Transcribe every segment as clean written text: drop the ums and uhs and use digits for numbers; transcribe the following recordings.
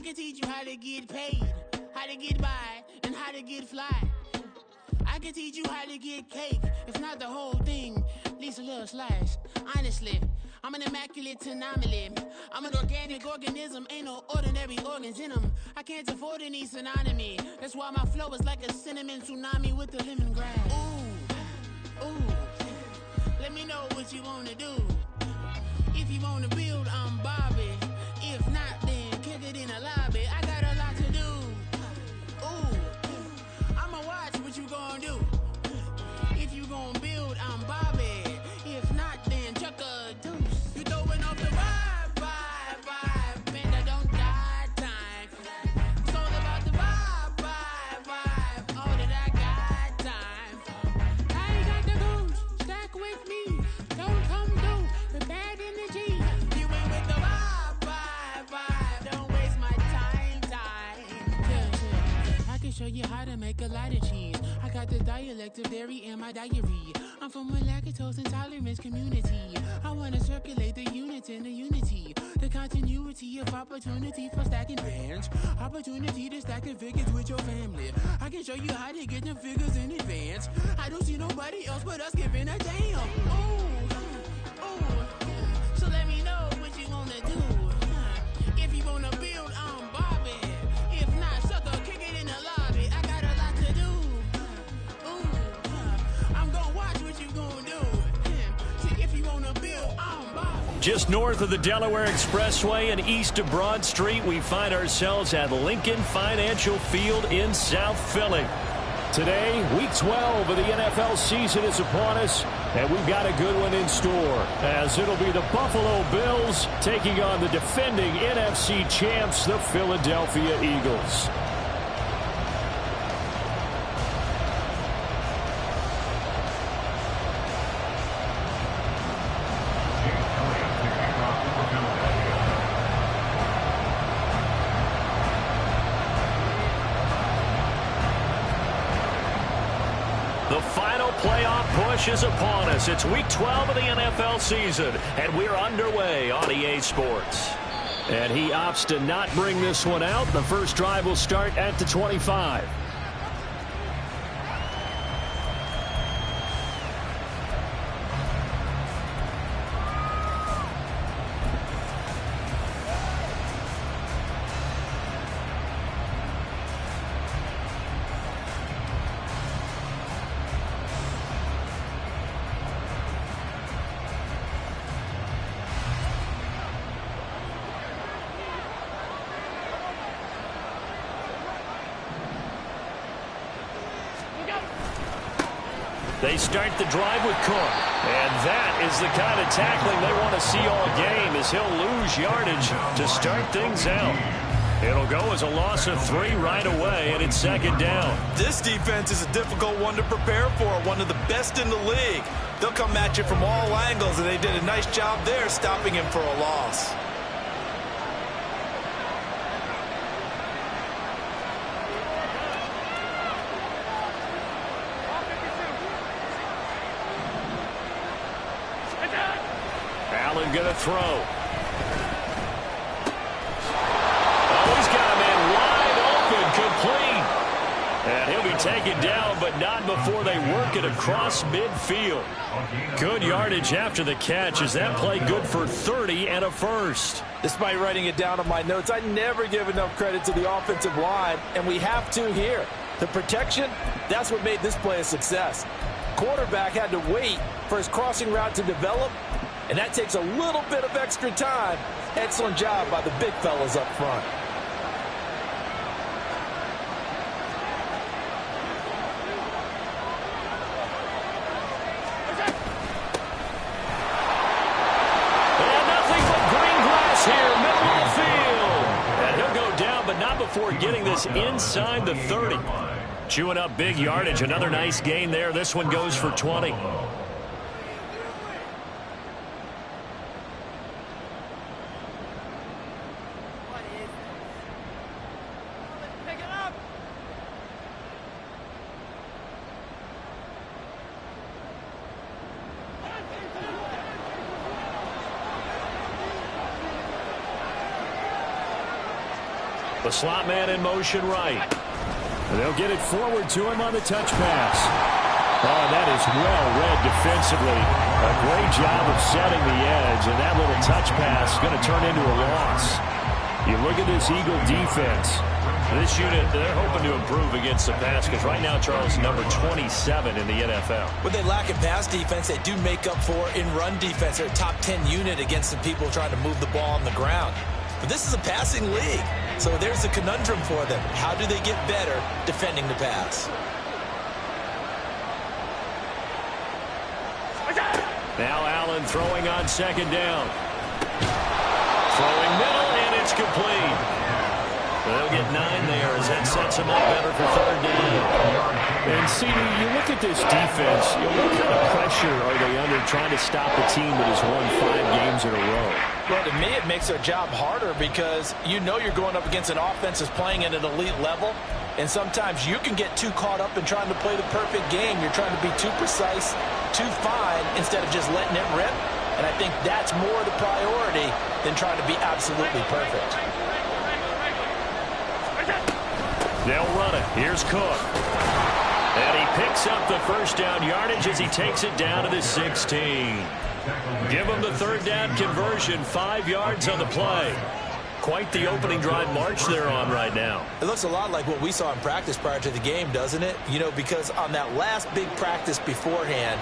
can teach you how to get paid, how to get by, and how to get fly. I can teach you how to get cake, if not the whole thing, at least a little slice. Honestly, I'm an immaculate anomaly. I'm an organic organism, ain't no ordinary organs in them. I can't afford any synonymy. That's why my flow is like a cinnamon tsunami with the lemongrass. Ooh, ooh, let me know what you wanna do. If you wanna build, I'm Bobby. If not, then kick it in the lobby. I got a lot to do. Ooh, I'ma watch what you gonna do. If you gonna build, I'm Bobby. If not, then chuck a deuce. You throwing off the vibe, man, I don't die time. It's all about the vibe, all that I got time. I ain't got the goose, stack with me. Don't come through the bad energy. You ain't with the vibe, don't waste my time. Yeah. I can show you how to make a lot of cheese. I got the dialect of dairy in my diary. I'm from a lactose intolerance community. I wanna circulate the units in the unity. The continuity of opportunity for stacking bands. Opportunity to stack the figures with your family. I can show you how to get them figures in advance. I don't see nobody else but us giving a damn. Ooh, so let me know what you wanna do. If you wanna build, I'm Bobby. If not, sucker, kick it in the lobby. I got a lot to do. I'm gonna watch what you gonna do. See, if you wanna build, I'm Bobby. Just north of the Delaware Expressway and east of Broad Street, we find ourselves at Lincoln Financial Field in South Philly. Today, Week 12 of the NFL season is upon us, and we've got a good one in store, as it'll be the Buffalo Bills taking on the defending NFC champs, the Philadelphia Eagles. The final playoff push is upon us. It's Week 12 of the NFL season, and we're underway on EA Sports. And he opts to not bring this one out. The first drive will start at the 25. They start the drive with Cook. And that is the kind of tackling they want to see all game, as he'll lose yardage to start things out. It'll go as a loss of 3 right away, and it's second down. This defense is a difficult one to prepare for, one of the best in the league. They'll come at you from all angles, and they did a nice job there stopping him for a loss. Allen going to throw. Oh, he's got a man wide open, complete. And he'll be taken down, but not before they work it across midfield. Good yardage after the catch. Is that play good for 30 and a first? Despite writing it down on my notes, I never give enough credit to the offensive line, and we have to here. The protection, that's what made this play a success. Quarterback had to wait for his crossing route to develop, and that takes a little bit of extra time. Excellent job by the big fellas up front. And nothing but green grass here, middle of the field. And he'll go down, but not before getting this inside the 30. Chewing up big yardage. Another nice gain there. This one goes for 20. The slot man in motion right. And they'll get it forward to him on the touch pass. Oh, that is well read defensively. A great job of setting the edge, and that little touch pass is going to turn into a loss. You look at this Eagle defense. This unit, they're hoping to improve against the pass because right now, Charles, number 27 in the NFL. When they lack in pass defense, they do make up for in run defense. They're a top 10 unit against the people trying to move the ball on the ground. But this is a passing league, so there's a conundrum for them. How do they get better defending the pass? Now Allen throwing on second down. Throwing middle, and it's complete. They'll get 9 there as that sets them up better for third down. And, CD, you look at this defense, what kind of pressure are they under trying to stop a team that has won 5 games in a row? Well, to me, it makes their job harder because you know you're going up against an offense that's playing at an elite level, and sometimes you can get too caught up in trying to play the perfect game. You're trying to be too precise, too fine, instead of just letting it rip. And I think that's more the priority than trying to be absolutely perfect. They'll run it. Here's Cook. And he picks up the first down yardage as he takes it down to the 16. Give him the third down conversion, 5 yards on the play. Quite the opening drive march they're on right now. It looks a lot like what we saw in practice prior to the game, doesn't it? You know, because on that last big practice beforehand,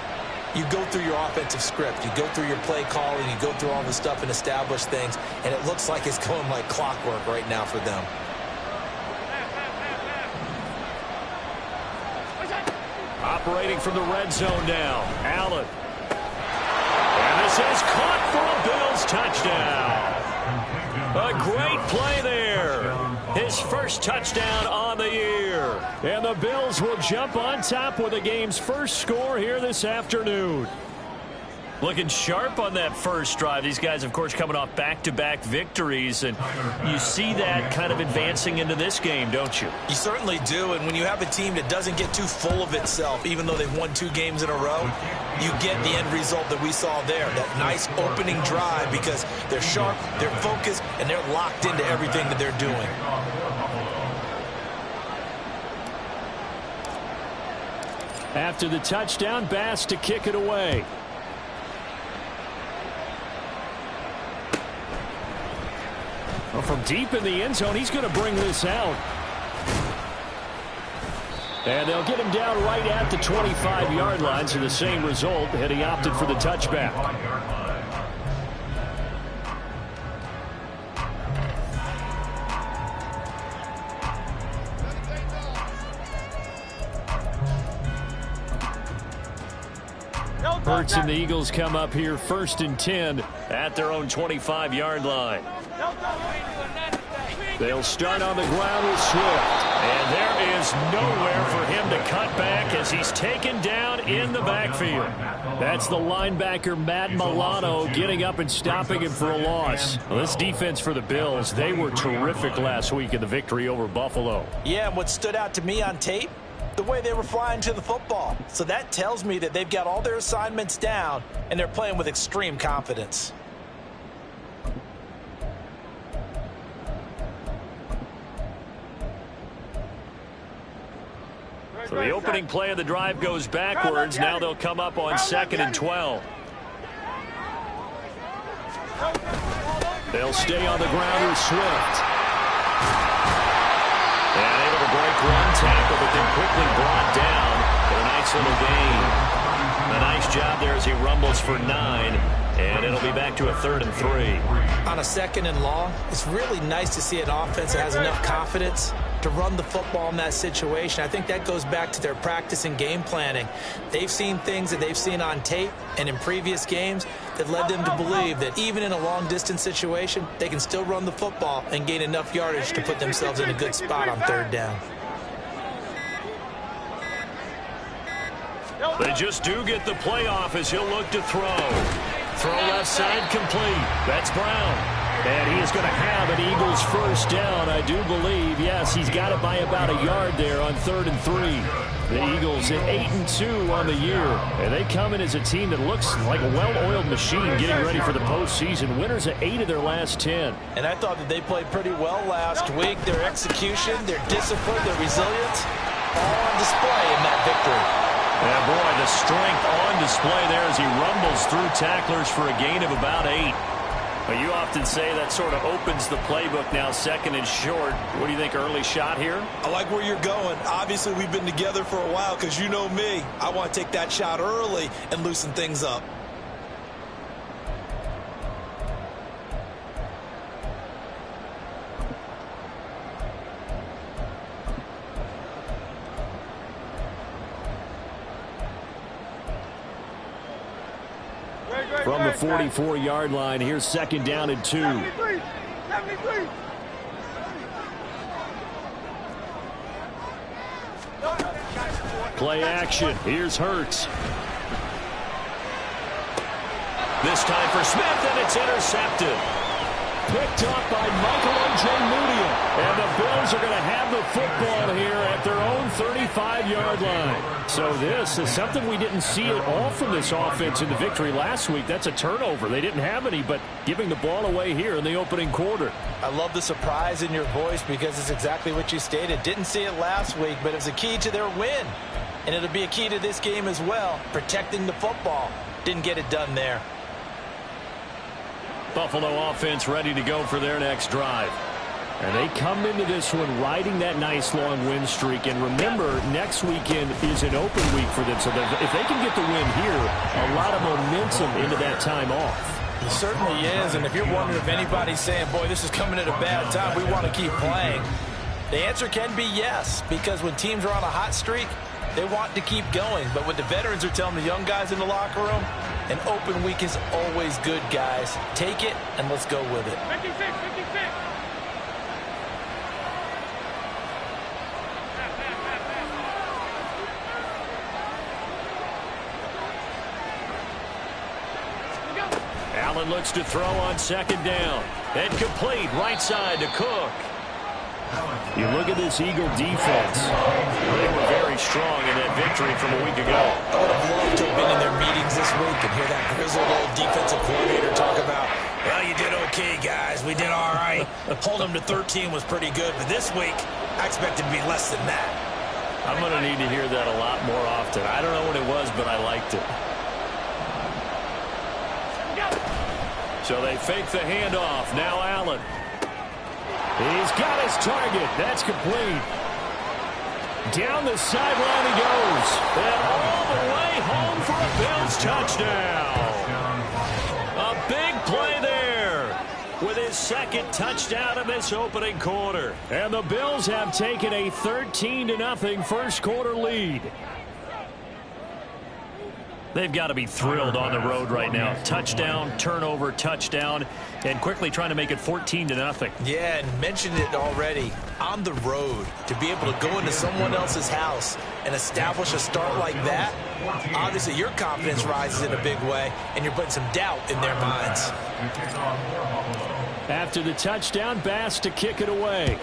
you go through your offensive script. You go through your play calling. You go through all the stuff and establish things. And it looks like it's going like clockwork right now for them. Operating from the red zone now. Allen. And this is caught for a Bills touchdown. A great play there. His first touchdown on the year. And the Bills will jump on top with the game's first score here this afternoon. Looking sharp on that first drive. These guys, of course, coming off back-to-back victories, and you see that kind of advancing into this game, don't you? You certainly do, and when you have a team that doesn't get too full of itself, even though they've won 2 games in a row, you get the end result that we saw there, that nice opening drive, because they're sharp, they're focused, and they're locked into everything that they're doing. After the touchdown, Bass to kick it away. Well, from deep in the end zone, he's going to bring this out. And they'll get him down right at the 25-yard line, so the same result, and he opted for the touchback. Hurts and the Eagles come up here 1st and 10 at their own 25-yard line. They'll start on the ground with Swift. And there is nowhere for him to cut back as he's taken down in the backfield. That's the linebacker, Matt Milano, getting up and stopping him for a loss. Well, this defense for the Bills, they were terrific last week in the victory over Buffalo. Yeah, and what stood out to me on tape, the way they were flying to the football. So that tells me that they've got all their assignments down, and they're playing with extreme confidence. So the opening play of the drive goes backwards. Now they'll come up on 2nd and 12. They'll stay on the ground with Swift. And able to break one tackle, but then quickly brought down for a nice little gain. A nice job there as he rumbles for 9. And it'll be back to a 3rd and 3. On a 2nd and long, it's really nice to see an offense that has enough confidence to run the football in that situation. I think that goes back to their practice and game planning. They've seen things that they've seen on tape and in previous games that led them to believe that even in a long-distance situation, they can still run the football and gain enough yardage to put themselves in a good spot on 3rd down. They just do get the playoff as he'll look to throw. Throw left side complete. That's Brown. And he is going to have an Eagles first down, I do believe. Yes, he's got it by about a yard there on 3rd and 3. The Eagles at 8-2 on the year. And they come in as a team that looks like a well-oiled machine getting ready for the postseason. Winners at 8 of their last 10. And I thought that they played pretty well last week. Their execution, their discipline, their resilience, all on display in that victory. And boy, the strength on display there as he rumbles through tacklers for a gain of about 8. But you often say that sort of opens the playbook now, 2nd and short. What do you think, early shot here? I like where you're going. Obviously, we've been together for a while because you know me. I want to take that shot early and loosen things up. From the 44-yard line, here's 2nd down and 2. 73. Play action. Here's Hurts. This time for Smith, and it's intercepted. Picked up by Michael O.J. Mudia. And the Bills are going to have the football here at their own 35-yard line. So this is something we didn't see at all from this offense in the victory last week. That's a turnover. They didn't have any, but giving the ball away here in the opening quarter. I love the surprise in your voice because it's exactly what you stated. Didn't see it last week, but it was a key to their win. And it'll be a key to this game as well, protecting the football. Didn't get it done there. Buffalo offense ready to go for their next drive. And they come into this one riding that nice long win streak. And remember, next weekend is an open week for them. So if they can get the win here, a lot of momentum into that time off. It certainly is. And if you're wondering if anybody's saying, boy, this is coming at a bad time, we want to keep playing, the answer can be yes. Because when teams are on a hot streak, they want to keep going. But what the veterans are telling the young guys in the locker room, an open week is always good, guys. Take it, and let's go with it. 56, 56. Allen looks to throw on 2nd down. And complete right side to Cook. You look at this Eagle defense. They were very strong in that victory from a week ago. I would have loved to have been in their meetings this week and hear that grizzled old defensive coordinator talk about, well, you did okay, guys. We did all right. Hold them to 13 was pretty good. But this week, I expected to be less than that. I'm going to need to hear that a lot more often. I don't know what it was, but I liked it. So they fake the handoff. Now Allen. He's got his target. That's complete. Down the sideline he goes. And all the way home for a Bills touchdown. A big play there with his 2nd touchdown of this opening quarter. And the Bills have taken a 13-0 first quarter lead. They've got to be thrilled on the road right now. Touchdown, turnover, touchdown, and quickly trying to make it 14-0. Yeah, and mentioned it already. On the road, to be able to go into someone else's house and establish a start like that, obviously your confidence rises in a big way, and you're putting some doubt in their minds. After the touchdown, Bass to kick it away.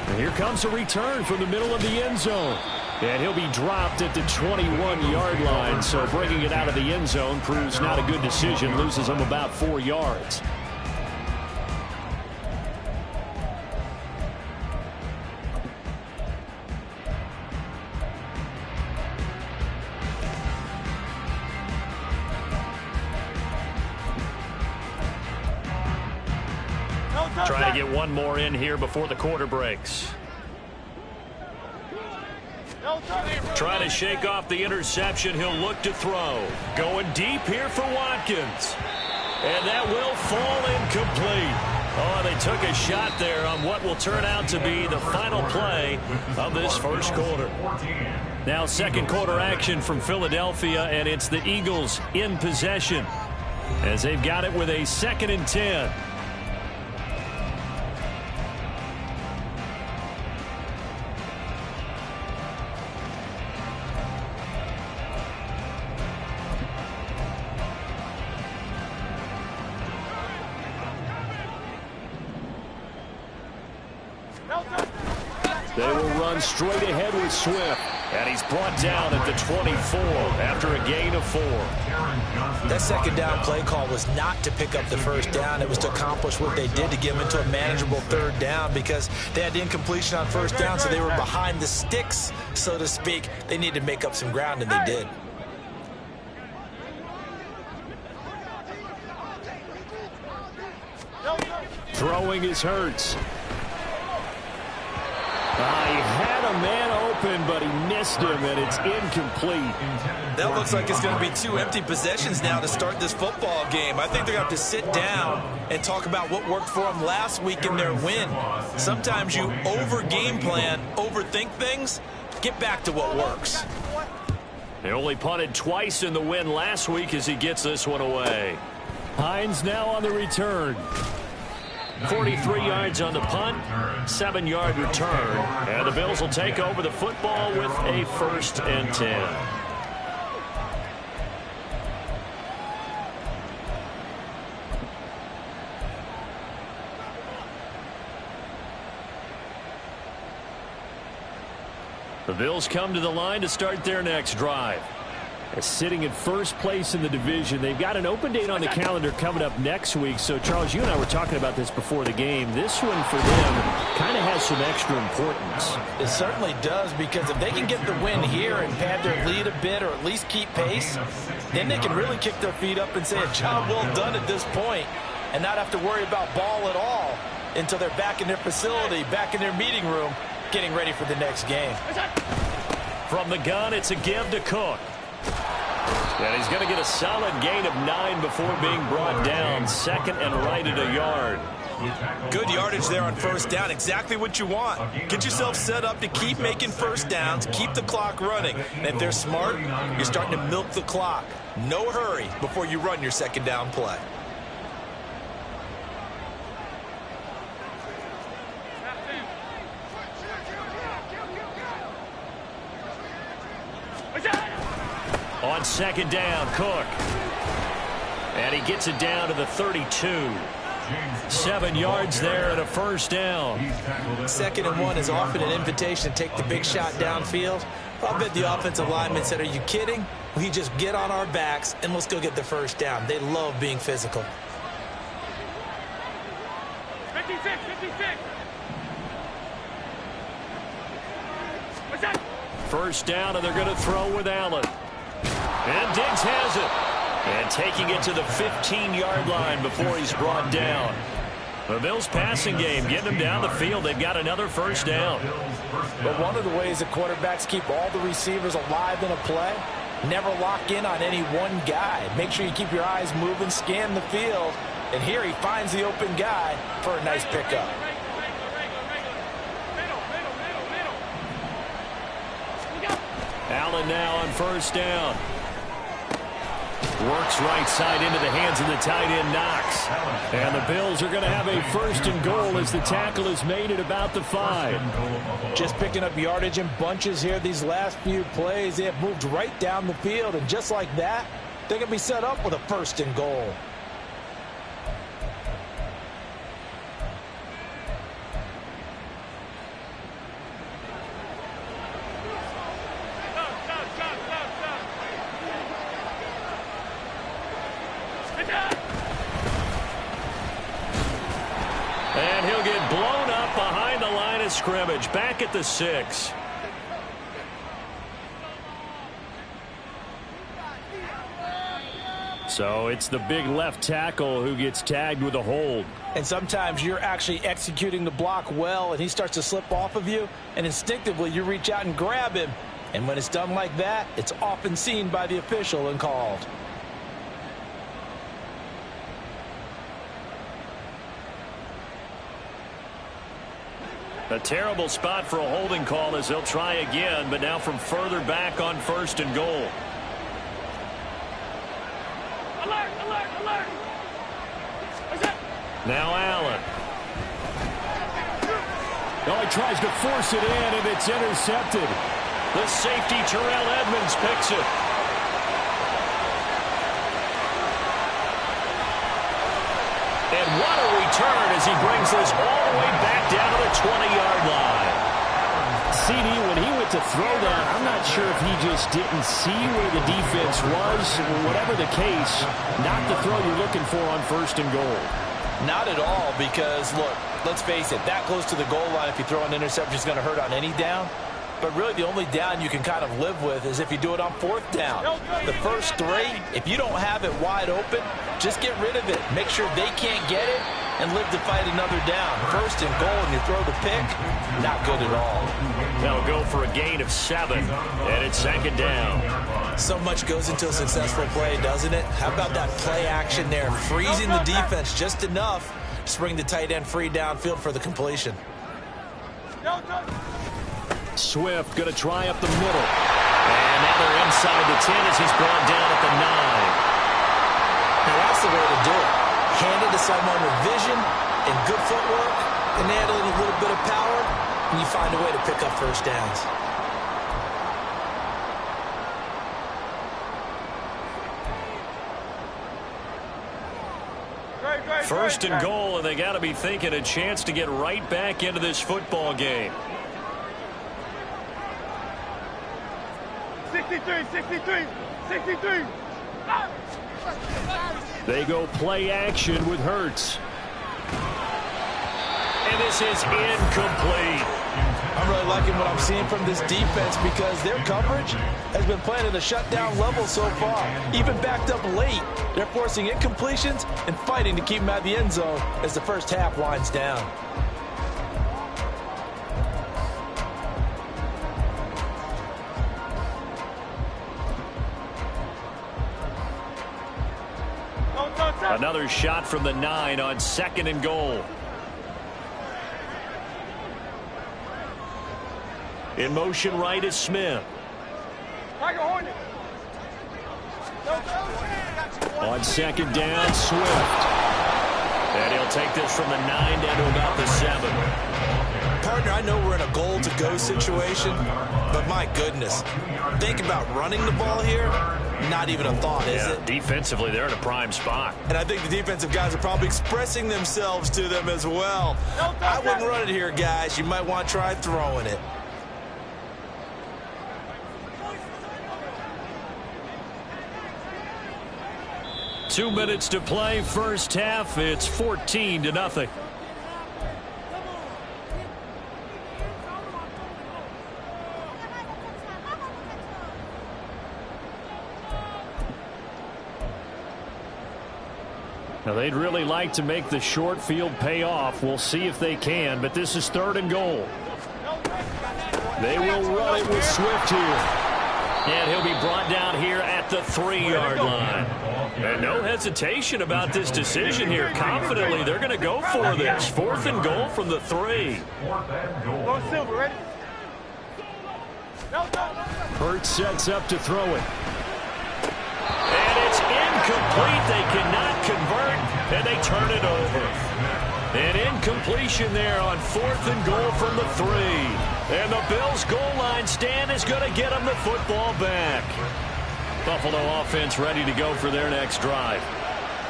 And here comes a return from the middle of the end zone. And he'll be dropped at the 21-yard line. So bringing it out of the end zone proves not a good decision. Loses him about 4 yards. Trying to get one more in here before the quarter breaks. Trying to shake off the interception. He'll look to throw. Going deep here for Watkins. And that will fall incomplete. Oh, they took a shot there on what will turn out to be the final play of this first quarter. Now 2nd quarter action from Philadelphia, and it's the Eagles in possession as they've got it with a 2nd and 10. They will run straight ahead with Swift. And he's brought down at the 24 after a gain of 4. That second down play call was not to pick up the first down. It was to accomplish what they did to get them into a manageable third down because they had incompletion on first down, so they were behind the sticks, so to speak. They needed to make up some ground, and they did. Throwing is Hurts. He had a man open, but he missed him, and it's incomplete. That looks like it's going to be 2 empty possessions now to start this football game. I think they're going to have to sit down and talk about what worked for them last week in their win. Sometimes you over-game plan, overthink things. Get back to what works. They only punted twice in the win last week as he gets this one away. Hines now on the return. 43 yards on the punt, 7-yard return, and the Bills will take over the football with a 1st and 10. The Bills come to the line to start their next drive. Sitting in first place in the division. They've got an open date on the calendar coming up next week. So, Charles, you and I were talking about this before the game. This one for them kind of has some extra importance. It certainly does, because if they can get the win here and pad their lead a bit or at least keep pace, then they can really kick their feet up and say a job well done at this point and not have to worry about ball at all until they're back in their facility, back in their meeting room, getting ready for the next game. From the gun, it's a give to Cook. And he's going to get a solid gain of 9 before being brought down. 2nd and right at a yard. Good yardage there on first down. Exactly what you want. Get yourself set up to keep making first downs, keep the clock running. And if they're smart, you're starting to milk the clock. No hurry before you run your second down play. On 2nd down, Cook. And he gets it down to the 32. 7 yards there and a 1st down. 2nd and 1 is often an invitation to take the big shot downfield. I bet the offensive lineman said, are you kidding? We just get on our backs and let's go get the 1st down. They love being physical. 56. What's that? 1st down, and they're going to throw with Allen. And Diggs has it. And taking it to the 15-yard line before he's brought down. The Bills passing game, getting them down the field. They've got another 1st down. But one of the ways that quarterbacks keep all the receivers alive in a play, never lock in on any one guy. Make sure you keep your eyes moving, scan the field. And here he finds the open guy for a nice pickup. Allen now on 1st down. Works right side into the hands of the tight end, Knox. And the Bills are going to have a 1st and goal as the tackle is made at about the 5. Just picking up yardage in bunches here these last few plays. They have moved right down the field, and just like that, they're going to be set up with a 1st and goal. And he'll get blown up behind the line of scrimmage, back at the 6. So it's the big left tackle who gets tagged with a hold. And sometimes you're actually executing the block well, and he starts to slip off of you, and instinctively you reach out and grab him. And when it's done like that, it's often seen by the official and called. A terrible spot for a holding call as they'll try again, but now from further back on 1st and goal. Alert! Now Allen. Oh, he tries to force it in, and it's intercepted. The safety, Terrell Edmunds, picks it. And what a return as he brings this all the way back down to the 20-yard line. CD, when he went to throw that, I'm not sure if he just didn't see where the defense was. Whatever the case, not the throw you're looking for on 1st and goal. Not at all, because, look, let's face it, that close to the goal line, if you throw an interception, is going to hurt on any down. But really, the only down you can kind of live with is if you do it on 4th down. The first 3, if you don't have it wide open, just get rid of it. Make sure they can't get it and live to fight another down. 1st and goal, and you throw the pick, not good at all. They'll go for a gain of 7, and it's 2nd down. So much goes into a successful play, doesn't it? How about that play action there, freezing the defense just enough to bring the tight end free downfield for the completion. Swift going to try up the middle. And now they're inside the 10 as he's brought down at the 9. Now that's the way to do it. Hand it to someone with vision and good footwork, and add a little bit of power, and you find a way to pick up 1st downs. First and goal, and they got to be thinking a chance to get right back into this football game. 63. They go play action with Hurts. And this is incomplete. I'm really liking what I'm seeing from this defense because their coverage has been playing at a shutdown level so far. Even backed up late, they're forcing incompletions and fighting to keep them out of the end zone as the first half winds down. Another shot from the 9 on 2nd and goal. In motion right is Smith. On 2nd down, Swift. And he'll take this from the 9 down to about the 7. Partner, I know we're in a goal-to-go situation, but my goodness, think about running the ball here. Not even a thought, is it? Defensively, they're in a prime spot. And I think the defensive guys are probably expressing themselves to them as well. I wouldn't run it here, guys. You might want to try throwing it. Two minutes to play, first half. It's 14-0. Now, they'd really like to make the short field pay off. We'll see if they can, but this is 3rd and goal. They will run it with Swift here. And he'll be brought down here at the 3-yard line. And no hesitation about this decision here. Confidently, they're going to go for this. 4th and goal from the 3. Hurts sets up to throw it. And it's incomplete. They cannot convert, and they turn it over. An incompletion there on 4th and goal from the 3. And the Bills' goal line stand is going to get them the football back. Buffalo offense ready to go for their next drive.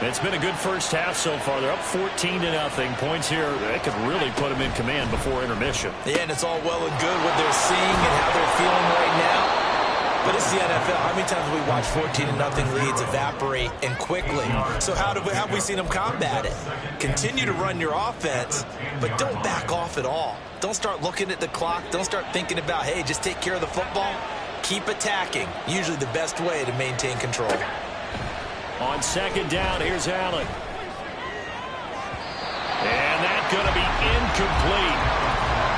It's been a good first half so far. They're up 14-0. Points here, they could really put them in command before intermission. Yeah, and it's all well and good what they're seeing and how they're feeling right now. But it's the NFL. How many times have we watched 14-0 leads evaporate and quickly? So how have we seen them combat it? Continue to run your offense, but don't back off at all. Don't start looking at the clock. Don't start thinking about, hey, just take care of the football. Keep attacking. Usually the best way to maintain control. On 2nd down, here's Allen. And that's going to be incomplete.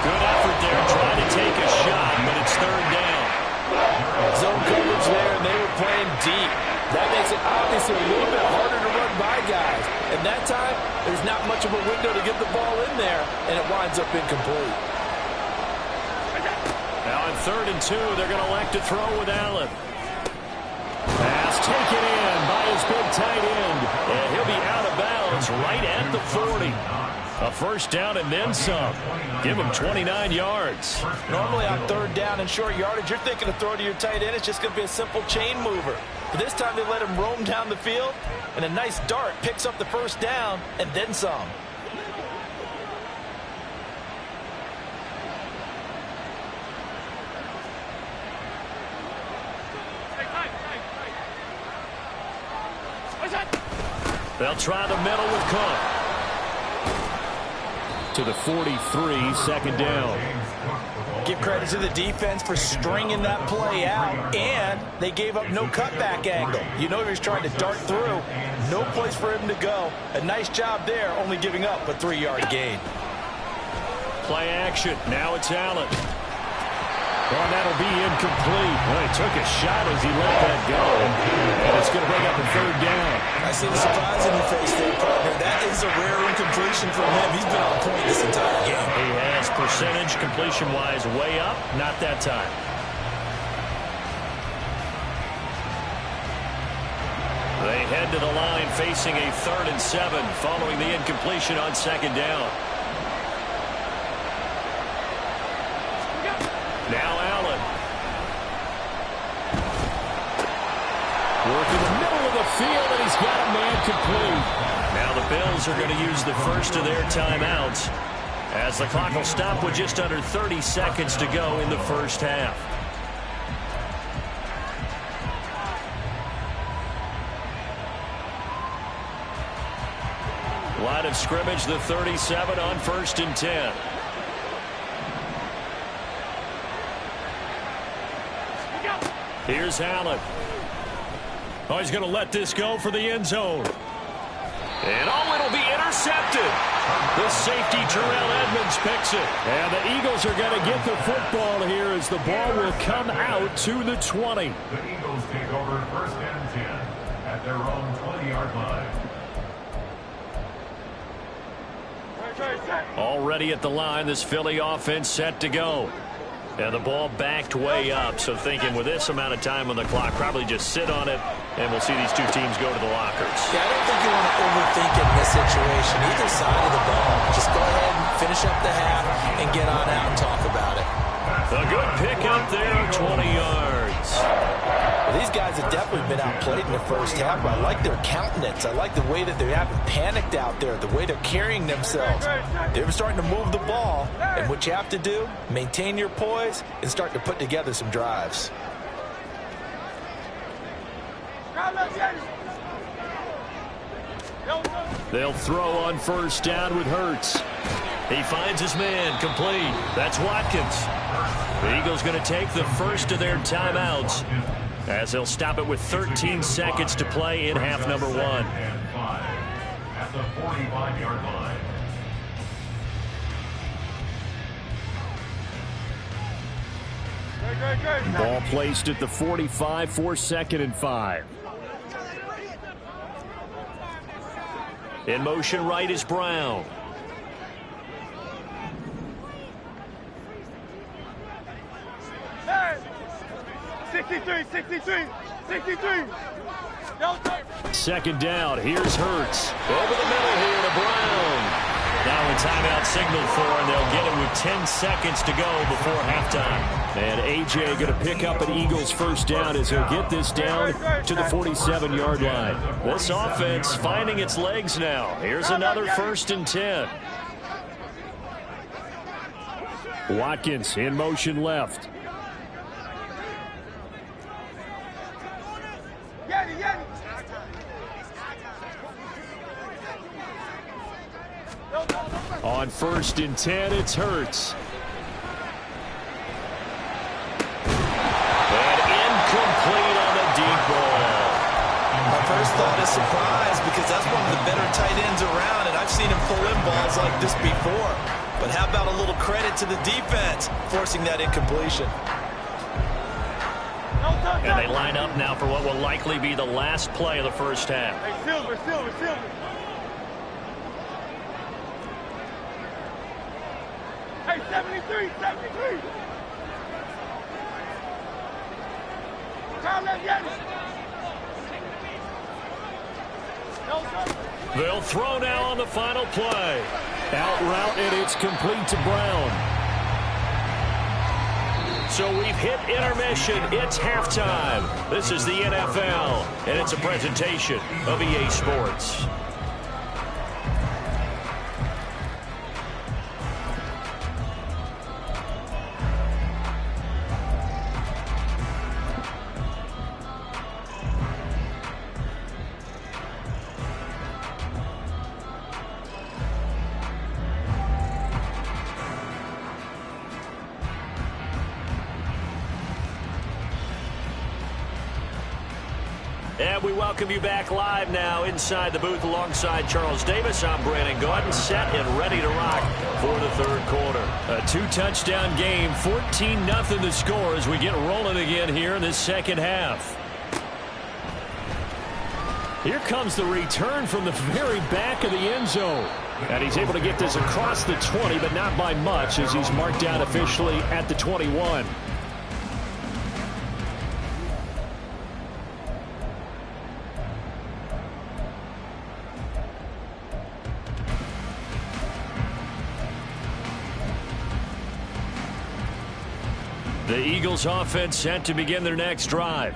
Good effort there trying to take a shot, but it's 3rd down. Zone coverage there, and they were playing deep. That makes it obviously a little bit harder to run by guys. And that time, there's not much of a window to get the ball in there, and it winds up incomplete. Now on 3rd and 2, they're going to elect to throw with Allen. Pass taken in by his big tight end. And he'll be out of bounds right at the 40. A first down and then some. Give him 29 yards. Normally on 3rd down and short yardage, you're thinking of throw to your tight end. It's just going to be a simple chain mover. But this time they let him roam down the field, and a nice dart picks up the first down and then some. They'll try the middle with Cook. To the 43, second down. Give credit to the defense for stringing that play out, and they gave up no cutback angle. You know he was trying to dart through. No place for him to go. A nice job there, only giving up a 3-yard gain. Play action. Now it's Allen. Well, that'll be incomplete. Well, he took a shot as he let that go. And it's going to bring up a third down. I see the surprise in your face there, partner. That is a rare incompletion from him. He's been on point this entire game. He has percentage completion-wise way up. Not that time. They head to the line facing a 3rd and 7 following the incompletion on second down. Now Allen. Working the middle of the field, and he's got a man complete. Now the Bills are going to use the first of their timeouts as the clock will stop with just under 30 seconds to go in the first half. Line of scrimmage, the 37 on 1st and 10. Here's Allen. Oh, he's going to let this go for the end zone. And oh, it'll be intercepted. The safety, Terrell Edmonds, picks it. And the Eagles are going to get the football here as the ball will come out to the 20. The Eagles take over 1st and 10 at their own 20-yard line. Already at the line, this Philly offense set to go. And the ball backed way up, so thinking with this amount of time on the clock, probably just sit on it, and we'll see these two teams go to the lockers. Yeah, I don't think you want to overthink it in this situation. Either side of the ball. Just go ahead and finish up the half and get on out and talk about it. A good pick up there, 20 yards. Well, these guys have definitely been outplayed in the first half, but I like their countenance. I like the way that they haven't panicked out there, the way they're carrying themselves. They're starting to move the ball, and what you have to do, maintain your poise and start to put together some drives. They'll throw on 1st down with Hurts. He finds his man, complete. That's Watkins. The Eagles going to take the first of their timeouts as they'll stop it with 13 seconds to play in half number 1. At the 45-yard line. Ball placed at the 45 for 2nd and 5. In motion right is Brown. Hey! 63, 63, 63. 2nd down. Here's Hurts. Over the middle here to Brown. Now a timeout signaled for, and they'll get it with 10 seconds to go before halftime. And A.J. going to pick up an Eagles 1st down as he'll get this down to the 47-yard line. This offense finding its legs now. Here's another 1st and 10. Watkins in motion left. On 1st and 10, it's Hurts. And incomplete on the deep ball. My first thought is surprise, because that's one of the better tight ends around, and I've seen him pull in balls like this before. But how about a little credit to the defense forcing that incompletion? And they line up now for what will likely be the last play of the first half. Hey, Silver. Hey, 73. They'll throw now on the final play. Out route, and it's complete to Brown. So we've hit intermission. It's halftime. This is the NFL, and it's a presentation of EA Sports. And we welcome you back live now inside the booth alongside Charles Davis. I'm Brandon Gaudin, set and ready to rock for the third quarter. A 2-touchdown game, 14-0 the score as we get rolling again here in this second half. Here comes the return from the very back of the end zone. And he's able to get this across the 20, but not by much as he's marked down officially at the 21. The Eagles offense set to begin their next drive.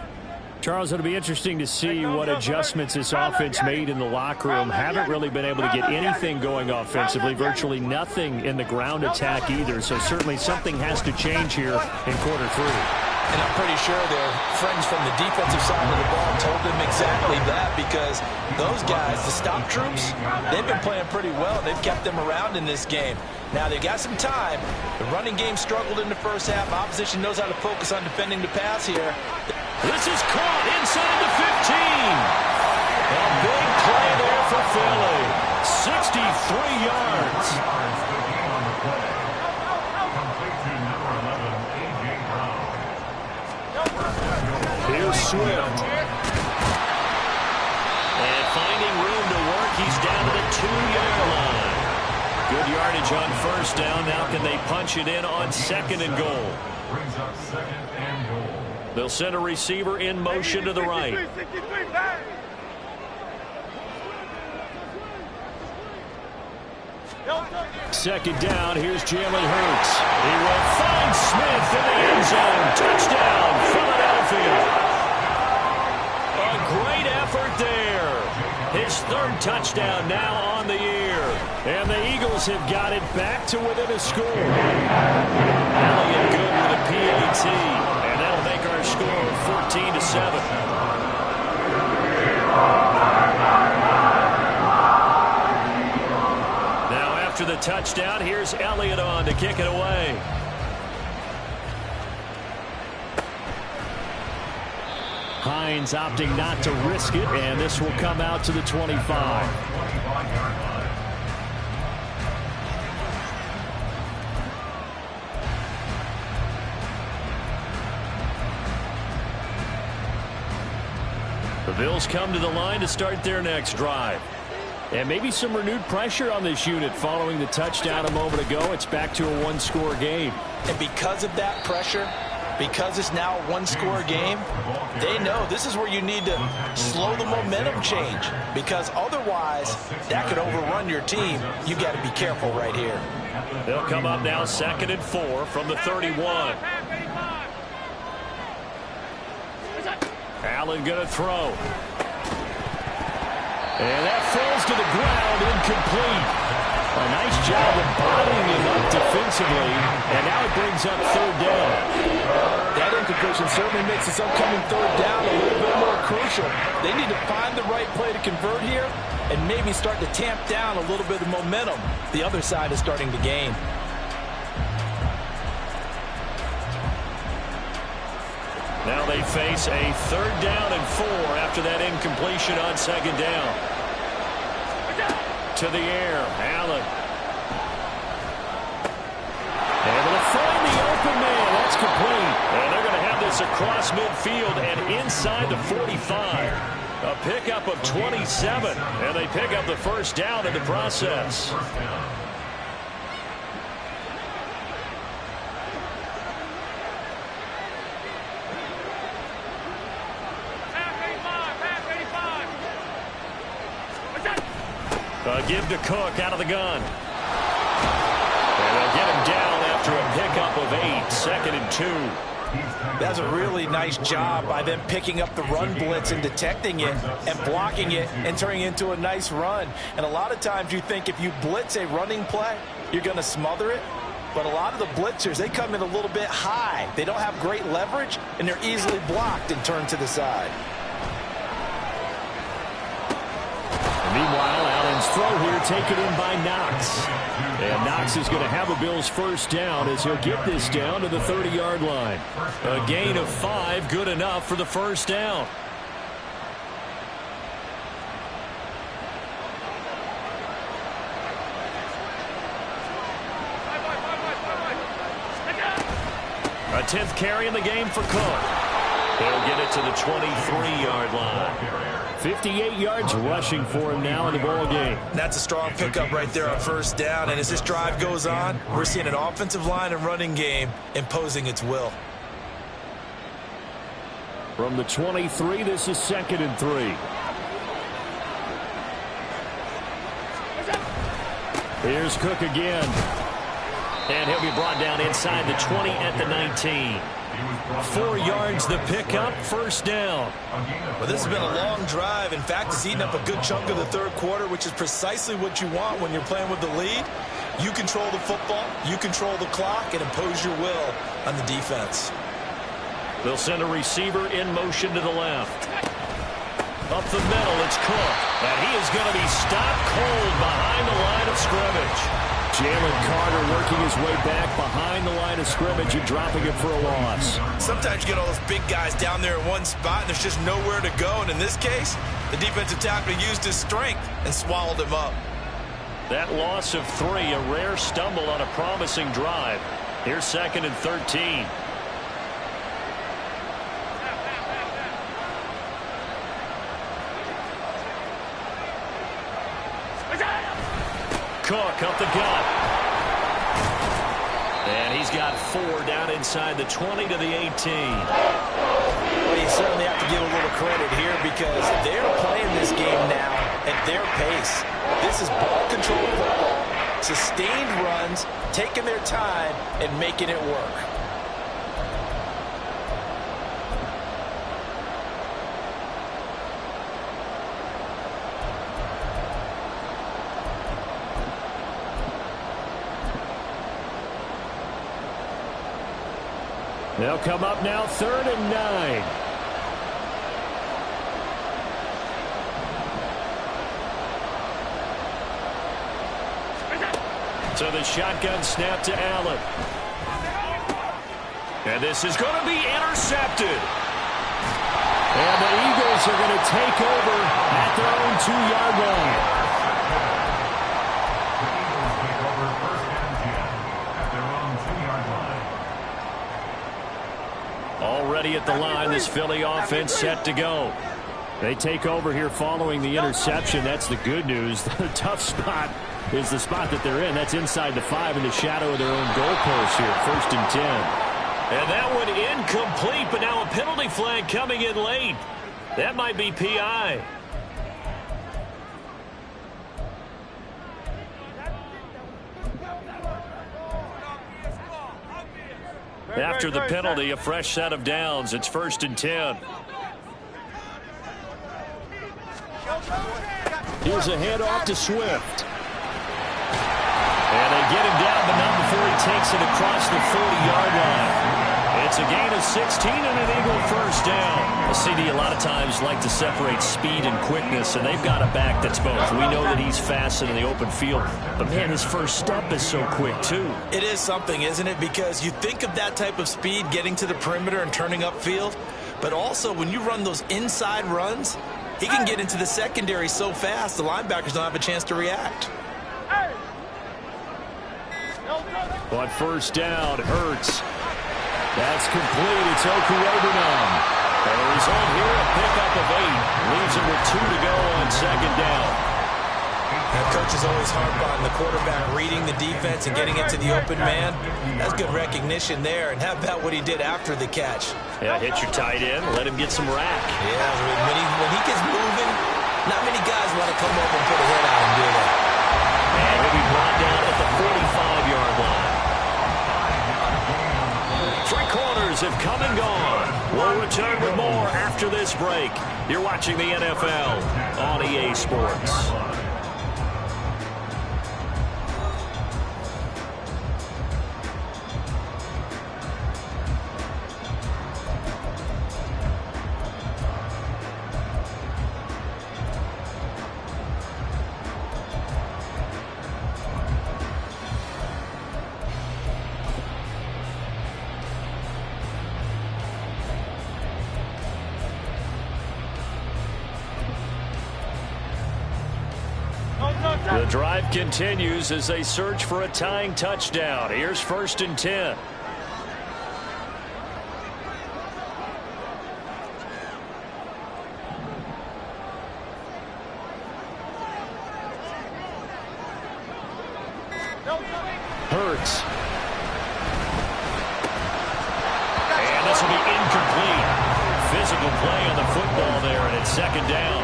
Charles, it'll be interesting to see what adjustments this offense made in the locker room. Haven't really been able to get anything going offensively, virtually nothing in the ground attack either. So certainly something has to change here in quarter three. And I'm pretty sure their friends from the defensive side of the ball told them exactly that, because those guys, the stop troops, they've been playing pretty well. They've kept them around in this game. Now, they've got some time. The running game struggled in the first half. Opposition knows how to focus on defending the pass here. This is caught inside the 15. A big play there for Philly. 63 yards. Here's Swift. And finding room to work, he's down to the 2-yard line. Good yardage on first down. Now can they punch it in on second and goal? Brings up second and goal. They'll send a receiver in motion to the right. Second down, here's Jalen Hurts. He will find Smith in the end zone. Touchdown, Philadelphia. A great effort there. His third touchdown now on the year. And the Eagles have got it back to within a score. Elliott good with a PAT. And that'll make our score 14-7. After the touchdown, here's Elliott on to kick it away. Hines opting not to risk it, and this will come out to the 25. The Bills come to the line to start their next drive. And maybe some renewed pressure on this unit following the touchdown a moment ago. It's back to a one-score game. And because of that pressure, because it's now a one-score game, they know this is where you need to slow the momentum change, because otherwise that could overrun your team. You got to be careful right here. They'll come up now 2nd and 4 from the 31. Allen going to throw. And that falls to the ground, incomplete. A nice job of bodying him up defensively, and now it brings up third down. That incompletion certainly makes this upcoming third down a little bit more crucial. They need to find the right play to convert here and maybe start to tamp down a little bit of momentum the other side is starting to gain. Now they face a 3rd down and 4 after that incompletion on 2nd down. To the air, Allen. Able to find the open man. That's complete. And they're going to have this across midfield and inside the 45. A pickup of 27. And they pick up the first down in the process. Give to Cook out of the gun. And they'll get him down after a pickup of 8, 2nd and 2. That's a really nice job by them picking up the run blitz and detecting it and blocking it and turning it into a nice run. And a lot of times you think if you blitz a running play, you're going to smother it. But a lot of the blitzers, they come in a little bit high. They don't have great leverage, and they're easily blocked and turned to the side. Meanwhile, Allen's throw here taken in by Knox. And Knox is going to have a Bills first down as he'll get this down to the 30-yard line. A gain of 5, good enough for the first down. A 10th carry in the game for Cook. He'll get it to the 23-yard line. 58 yards rushing for him now in the ball game. That's a strong pickup right there on first down. And as this drive goes on, we're seeing an offensive line and running game imposing its will. From the 23, this is 2nd and 3. Here's Cook again. And he'll be brought down inside the 20 at the 19. 4 yards the pickup, first down. Well, this has been a long drive. In fact, it's eaten up a good chunk of the third quarter, which is precisely what you want when you're playing with the lead. You control the football, you control the clock, and impose your will on the defense. They'll send a receiver in motion to the left. Up the middle, it's Cook. And he is going to be stopped cold behind the line of scrimmage. Jalen Carter working his way back behind the line of scrimmage and dropping it for a loss. Sometimes you get all those big guys down there in one spot, and there's just nowhere to go. And in this case, the defensive tackle used his strength and swallowed him up. That loss of 3, a rare stumble on a promising drive. Here's 2nd and 13. Cook up the gut. And he's got 4 down inside the 20 to the 18. Well, you certainly have to give a little credit here because they're playing this game now at their pace. This is ball control football, sustained runs, taking their time, and making it work. They'll come up now 3rd and 9. So the shotgun snap to Allen. And this is going to be intercepted. And the Eagles are going to take over at their own 2-yard line. Already at the line, this Philly offense set to go. They take over here following the interception. That's the good news. The tough spot is the spot that they're in. That's inside the 5 in the shadow of their own goalpost here. 1st and 10. And that one incomplete, but now a penalty flag coming in late. That might be PI. After the penalty, a fresh set of downs. It's 1st and 10. Here's a handoff to Swift. And they get him down, but not before he takes it across the 40-yard line. It's a gain of 16 and an Eagle first down. The CD a lot of times like to separate speed and quickness, and they've got a back that's both. We know that he's fast in the open field, but man, his first step is so quick too. It is something, isn't it? Because you think of that type of speed getting to the perimeter and turning upfield, but also when you run those inside runs, he can get into the secondary so fast the linebackers don't have a chance to react. But first down, Hurts. That's complete. It's Okurebunom. And the result here, a pickup of 8. Leaves him with 2 to go on 2nd down. Now, coach is always harp on the quarterback reading the defense and getting into the open man. That's good recognition there. And how about what he did after the catch? Yeah, hit your tight end. Let him get some rack. Yeah, when he gets moving, not many guys want to come up and put a hit on him, do they? And he'll be brought down at the 45-yard line. 3 quarters have come and gone. We'll return with more after this break. You're watching the NFL on EA Sports. The drive continues as they search for a tying touchdown. Here's 1st and 10. Hurts. And this will be incomplete. Physical play on the football there, and it's second down.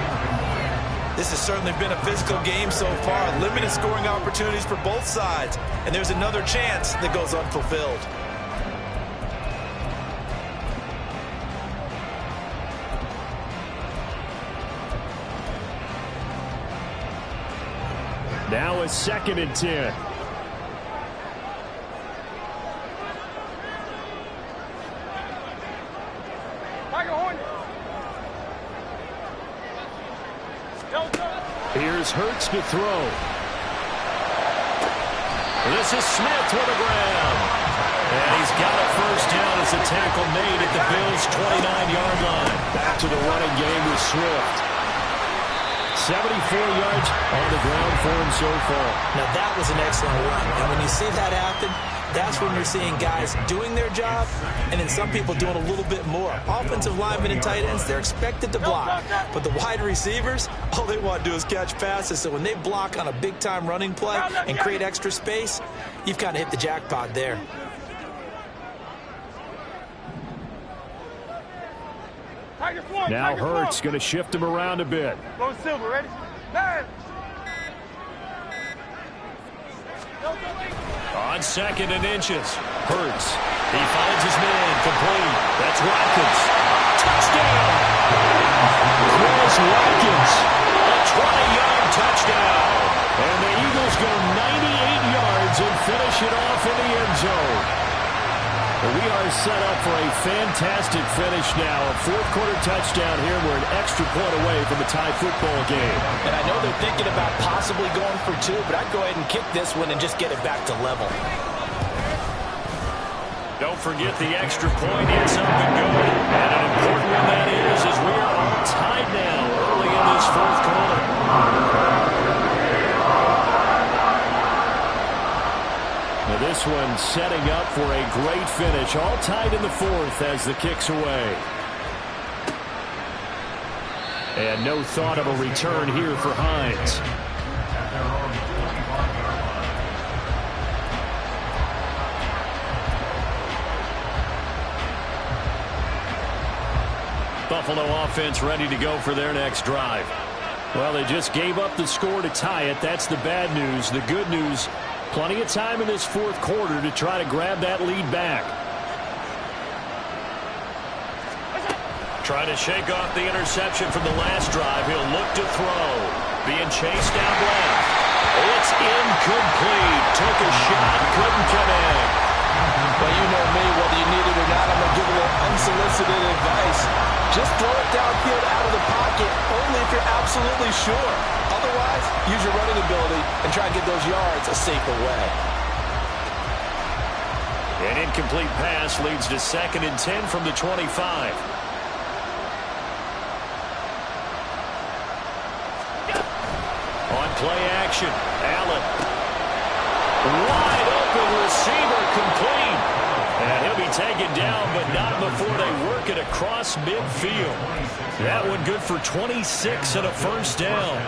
This has certainly been a physical game so far. Limited scoring opportunities for both sides. And there's another chance that goes unfulfilled. Now it's 2nd and 10. Here's Hurts to throw. This is Smith with a grab. And he's got a first down as a tackle made at the Bills' 29-yard line. Back to the running game with Swift. 74 yards on the ground for him so far. Now that was an excellent run. And when you see that happen, that's when you're seeing guys doing their job and then some people doing a little bit more. Offensive linemen and tight ends, they're expected to block. But the wide receivers, all they want to do is catch passes. So when they block on a big-time running play and create extra space, you've kind of hit the jackpot there. Now Hurts going to shift him around a bit. Low Silver, ready? Man. On 2nd and inches, Hurts. He finds his man, complete. That's Watkins. Touchdown! Chris Watkins, a 20-yard touchdown. And the Eagles go 98 yards and finish it off in the end zone. We are set up for a fantastic finish now. A fourth-quarter touchdown here. We're an extra point away from a tie football game. And I know they're thinking about possibly going for 2, but I'd go ahead and kick this one and just get it back to level. Don't forget the extra point. It's up and going. And an important one that is, as we are all tied now early in this fourth quarter. Now this one setting up for a great finish. All tied in the fourth as the kick's away. And no thought of a return here for Hines. Buffalo offense ready to go for their next drive. Well, they just gave up the score to tie it. That's the bad news. The good news, plenty of time in this fourth quarter to try to grab that lead back. Trying to shake off the interception from the last drive. He'll look to throw. Being chased down left. It's incomplete. Took a shot, couldn't connect. Well, you know me, whether you need it or not, I'm going to give a little unsolicited advice. Just throw it downfield out of the pocket, only if you're absolutely sure. Otherwise, use your running ability and try and get those yards a safer way. An incomplete pass leads to 2nd and 10 from the 25. On play action, Allen. Wide open receiver, complete. And he'll be taken down, but not before they work it across midfield. That one good for 26 and a first down.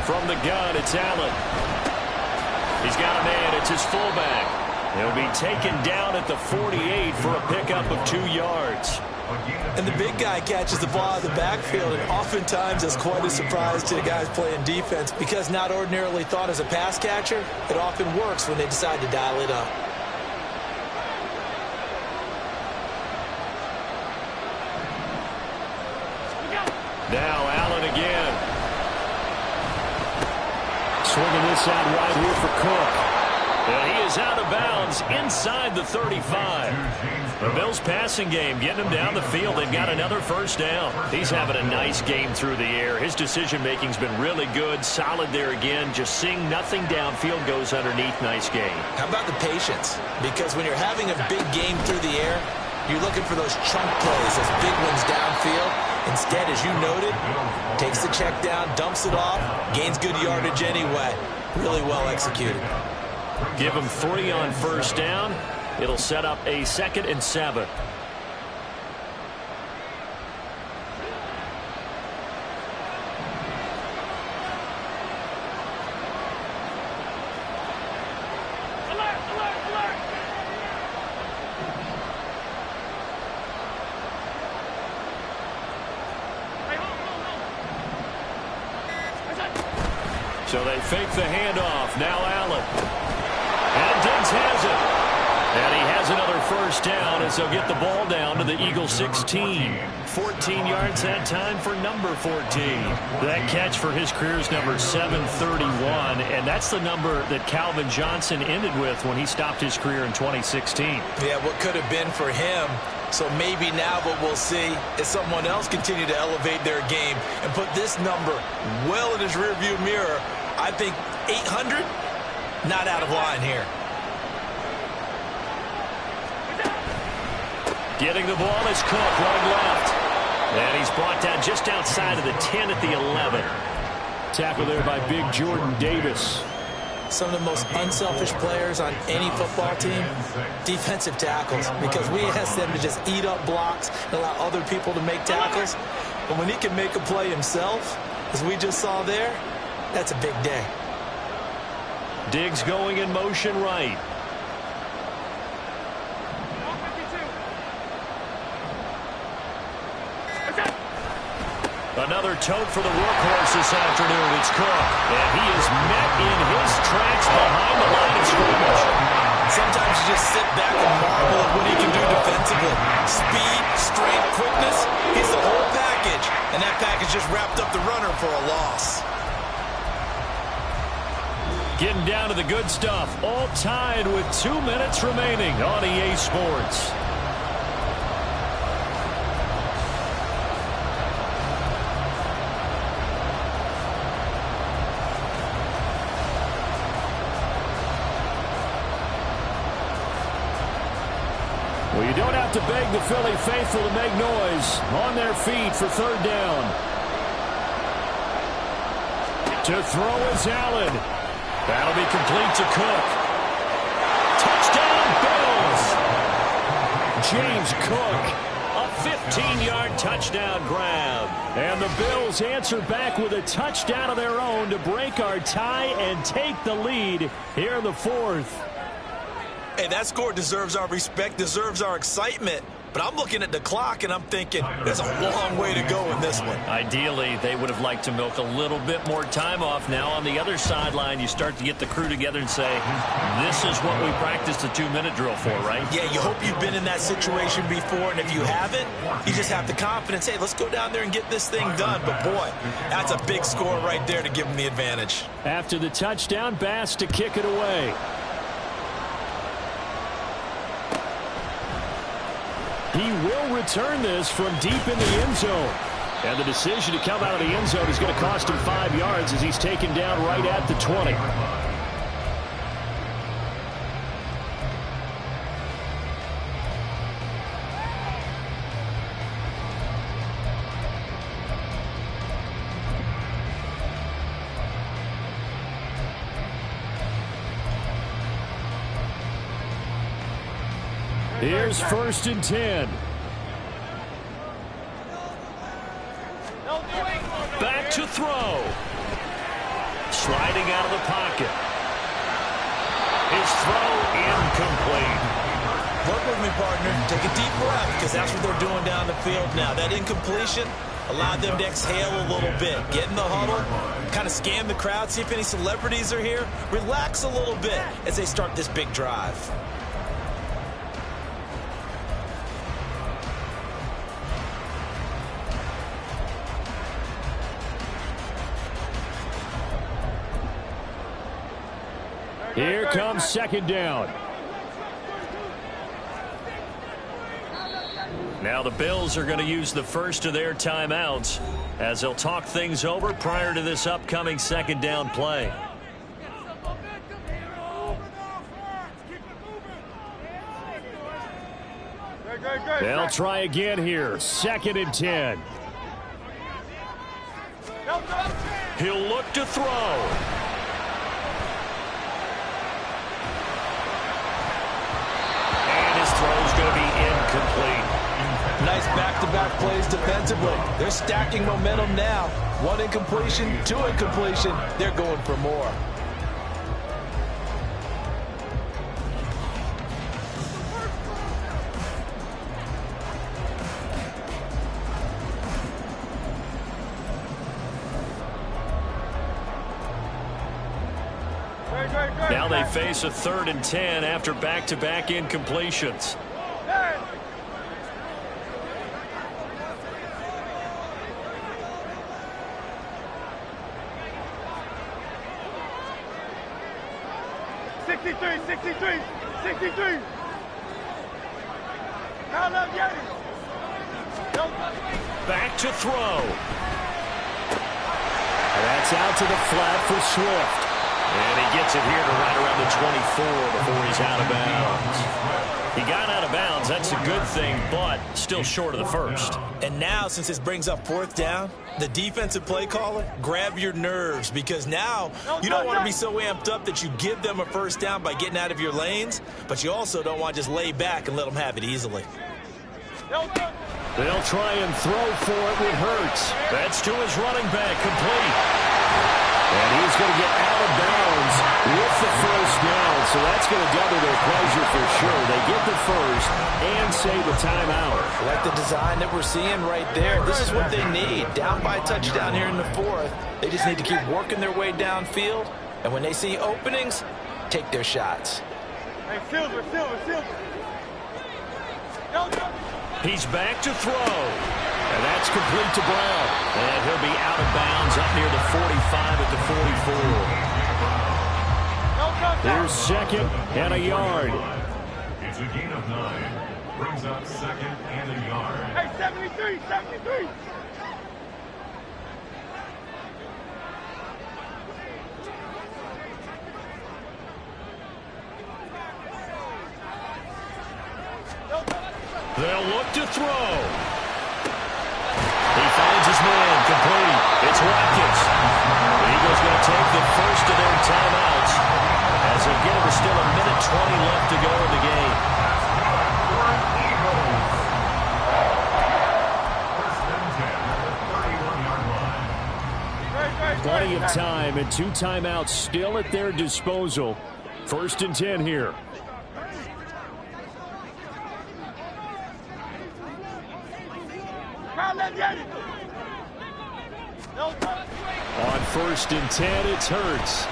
From the gun, it's Allen. He's got a man. It's his fullback. He'll be taken down at the 48 for a pickup of 2 yards. And the big guy catches the ball out of the backfield, and oftentimes it's quite a surprise to the guys playing defense because not ordinarily thought as a pass catcher, it often works when they decide to dial it up. Now Allen again. Swinging this out right here for Cook. And he is out of bounds inside the 35. The Bills passing game getting him down the field. They've got another first down. He's having a nice game through the air. His decision-making's been really good. Solid there again. Just seeing nothing downfield goes underneath. Nice game. How about the patience? Because when you're having a big game through the air, you're looking for those chunk plays, those big ones downfield. Instead, as you noted, takes the check down, dumps it off, gains good yardage anyway. Really well executed. Give him 3 on first down. It'll set up a 2nd and 7. So they fake the handoff. Now Allen. And Diggs has it. And he has another first down as they'll get the ball down to the Eagles 16. 14 yards that time for number 14. That catch for his career is number 731, and that's the number that Calvin Johnson ended with when he stopped his career in 2016. Yeah, what could have been for him. So maybe now what we'll see is someone else continue to elevate their game and put this number well in his rearview mirror. I think 800, not out of line here. Getting the ball is Cook, right left. And he's brought down just outside of the 10 at the 11. Tackle there by Big Jordan Davis. Some of the most unselfish players on any football team, defensive tackles, because we ask them to just eat up blocks and allow other people to make tackles. But when he can make a play himself, as we just saw there, that's a big day. Diggs going in motion right. Another tote for the workhorse this afternoon. It's Cook. And he is met in his tracks behind the line of scrimmage. Sometimes you just sit back and marvel at what he can do defensively. Speed, strength, quickness. He's the whole package. And that package just wrapped up the runner for a loss. Getting down to the good stuff. All tied with 2 minutes remaining on EA Sports. Well, you don't have to beg the Philly faithful to make noise. On their feet for 3rd down. To throw is Allen. That'll be complete to Cook. Touchdown, Bills! James Cook, a 15-yard touchdown grab. And the Bills answer back with a touchdown of their own to break our tie and take the lead here in the 4th. Hey, that score deserves our respect, deserves our excitement. But I'm looking at the clock, and I'm thinking there's a long way to go in this one. Ideally, they would have liked to milk a little bit more time off. Now, on the other sideline, you start to get the crew together and say, this is what we practiced the 2-minute drill for, right? Yeah, you hope you've been in that situation before, and if you haven't, you just have the confidence, hey, let's go down there and get this thing done. But, boy, that's a big score right there to give them the advantage. After the touchdown, Bass to kick it away. He will return this from deep in the end zone. And the decision to come out of the end zone is going to cost him 5 yards as he's taken down right at the 20. Here's 1st and 10. Back to throw. Sliding out of the pocket. His throw incomplete. Work with me, partner. Take a deep breath, because that's what they're doing down the field now. That incompletion allowed them to exhale a little bit. Get in the huddle, kind of scan the crowd, see if any celebrities are here. Relax a little bit as they start this big drive. Here comes 2nd down. Now the Bills are going to use the first of their timeouts as they'll talk things over prior to this upcoming 2nd down play. They'll try again here. 2nd and 10. He'll look to throw. back-to-back plays defensively. They're stacking momentum now. 1 incompletion, 2 incompletion. They're going for more. Now they face a 3rd and 10 after back-to-back incompletions. Back to throw. That's out to the flat for Swift. And he gets it here to right around the 24 before he's out of bounds. He got out of bounds. That's a good thing, but still short of the first. And now, since this brings up 4th down, the defensive play caller, grab your nerves, because now you don't want to be so amped up that you give them a 1st down by getting out of your lanes, but you also don't want to just lay back and let them have it easily. They'll try and throw for it with Hurts. That's to his running back, complete. And he's going to get out of bounds with the 1st down, so that's going to double their pleasure for sure. They get the 1st and save a timeout. I like the design that we're seeing right there. This is what they need. Down by a touchdown here in the 4th. They just need to keep working their way downfield, and when they see openings, take their shots. Hey, Silver. He's back to throw. And that's complete to Brown. And he'll be out of bounds up near the 45 at the 44. Here's 2nd and a yard. It's a gain of 9. Brings up 2nd and a yard. Hey, 73. They'll look to throw. He finds his man, complete. It's Watkins. The Eagles going to take the first of their timeouts. As again, there's still a minute 20 left to go in the game. Plenty of time and 2 timeouts still at their disposal. 1st and 10 here. On 1st and 10, it's Hurts.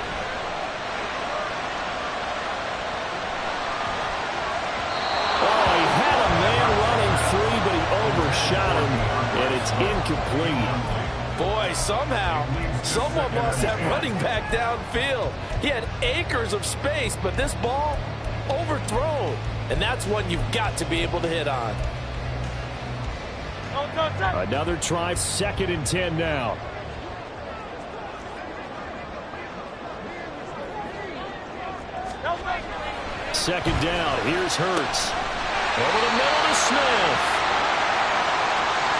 Oh, he had a man running free, but he overshot him, and it's incomplete. Boy, somehow, someone lost that running back downfield. He had acres of space, but this ball overthrown, and that's one you've got to be able to hit on. Another try, 2nd and 10 now. Second down, here's Hurts. Over the middle to Smith.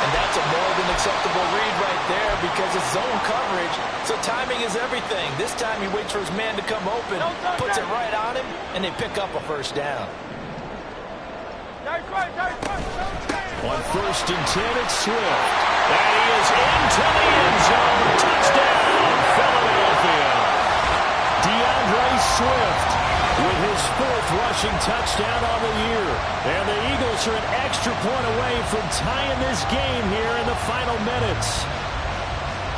And that's a more than acceptable read right there because it's zone coverage, so timing is everything. This time he waits for his man to come open, puts it right on him, and they pick up a 1st down. On 1st and 10, it's Swift. And he is into the end zone. Touchdown, Philadelphia. DeAndre Swift with his 4th rushing touchdown on the year. And the Eagles are an extra point away from tying this game here in the final minutes.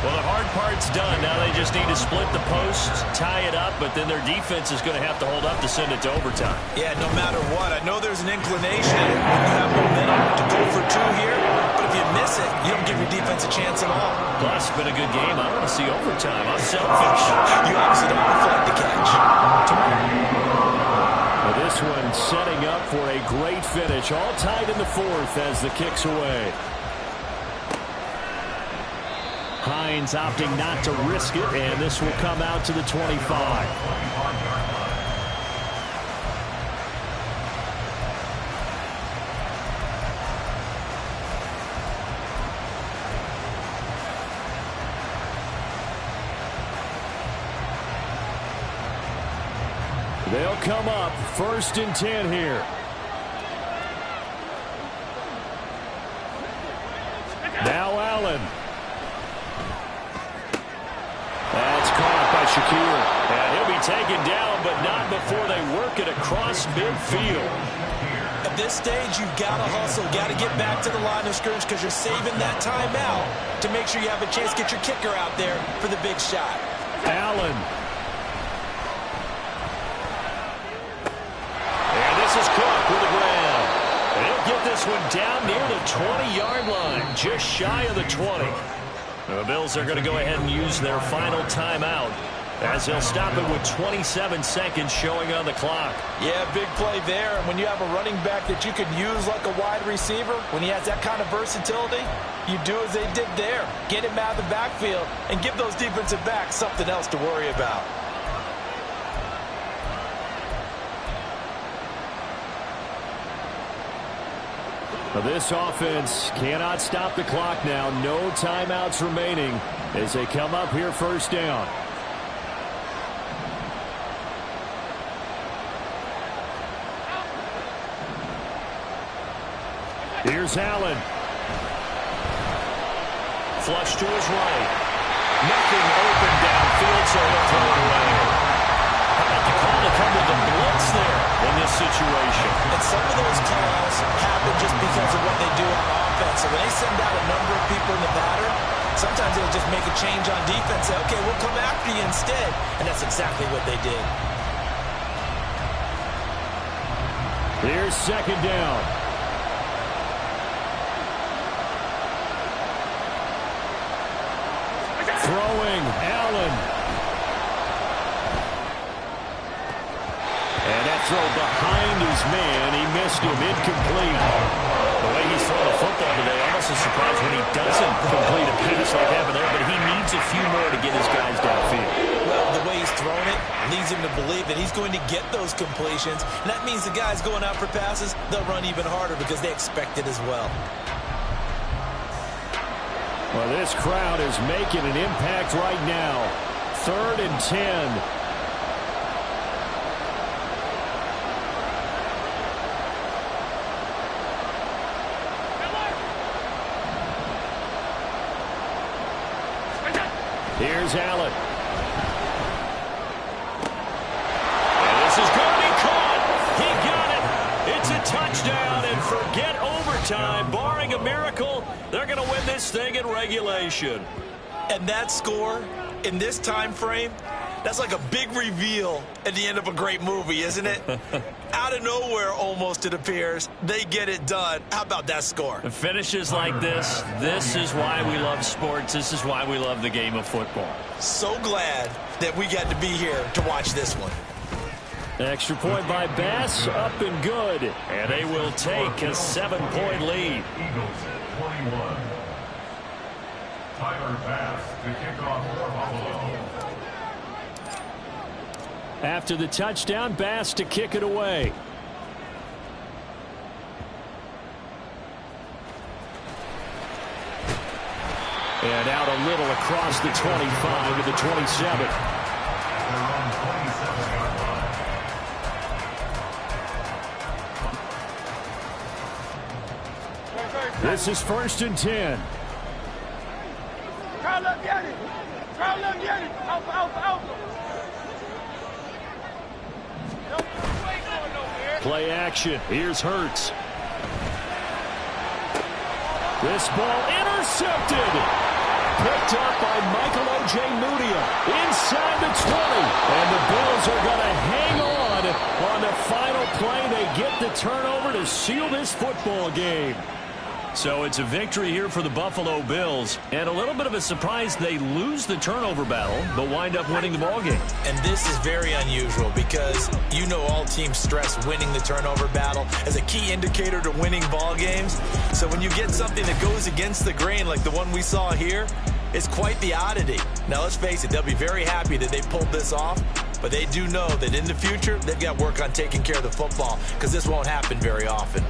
Well, the hard part's done. Now they just need to split the posts, tie it up, but then their defense is going to have to hold up to send it to overtime. Yeah, no matter what. I know there's an inclination when you have momentum to go for 2 here, but if you miss it, you don't give your defense a chance at all. Plus, it's been a good game. I want to see overtime. I'm selfish. You obviously don't reflect the catch. Well, this one setting up for a great finish. All tied in the 4th as the kick's away. Hines opting not to risk it, and this will come out to the 25. They'll come up 1st and 10 here. Allen. That's caught by Shakir. And he'll be taken down, but not before they work it across midfield. At this stage, you've got to hustle, got to get back to the line of scrimmage because you're saving that timeout to make sure you have a chance to get your kicker out there for the big shot. Allen. And this is Cook with the ground. And he'll get this one down near the 20-yard line, just shy of the 20. The Bills are going to go ahead and use their final timeout as they'll stop it with 27 seconds showing on the clock. Yeah, big play there. And when you have a running back that you can use like a wide receiver, when he has that kind of versatility, you do as they did there. Get him out of the backfield and give those defensive backs something else to worry about. This offense cannot stop the clock now. No timeouts remaining as they come up here first down. Here's Allen. Flush to his right. Nothing open downfield, so he'll throw it away. I like the call to come with the blitz there in this situation. And some of those calls happen just because of what they do on offense. So when they send out a number of people in the pattern, sometimes they'll just make a change on defense. Say, okay, we'll come after you instead. And that's exactly what they did. Here's second down. Throwing, Allen. And that throw behind his man. He missed him, incomplete. The way he's throwing the football today, almost a surprise when he doesn't complete a pass like happened there, but he needs a few more to get his guys downfield. Well, the way he's throwing it leads him to believe that he's going to get those completions. And that means the guys going out for passes, they'll run even harder because they expect it as well. Well, this crowd is making an impact right now. 3rd and 10. Here's Allen. And this is going to be caught. He got it. It's a touchdown, and forget overtime. Barring a miracle, they're going to win this thing in regulation. And that score in this time frame, that's like a big reveal at the end of a great movie, isn't it? Out of nowhere, almost, it appears. They get it done. How about that score? Finishes like this is why we love sports. This is why we love the game of football. So glad that we got to be here to watch this one. Extra point by Bass, up and good. And they will take a 7-point lead. Eagles 21. Tyler Bass to kick off for Buffalo. After the touchdown, Bass to kick it away. And out a little across the 25 to the 27. Their own 27-yard line. This is 1st and 10. Carl up, get it. Carl up, get it. Alpha, alpha, alpha. Play action. Here's Hurts. This ball intercepted. Picked up by Michael Ojemudia inside the 20. And the Bills are going to hang on the final play. They get the turnover to seal this football game. So it's a victory here for the Buffalo Bills. And a little bit of a surprise, they lose the turnover battle, but wind up winning the ballgame. And this is very unusual because you know all teams stress winning the turnover battle as a key indicator to winning ball games. So when you get something that goes against the grain like the one we saw here, it's quite the oddity. Now let's face it, they'll be very happy that they pulled this off, but they do know that in the future they've got work on taking care of the football because this won't happen very often.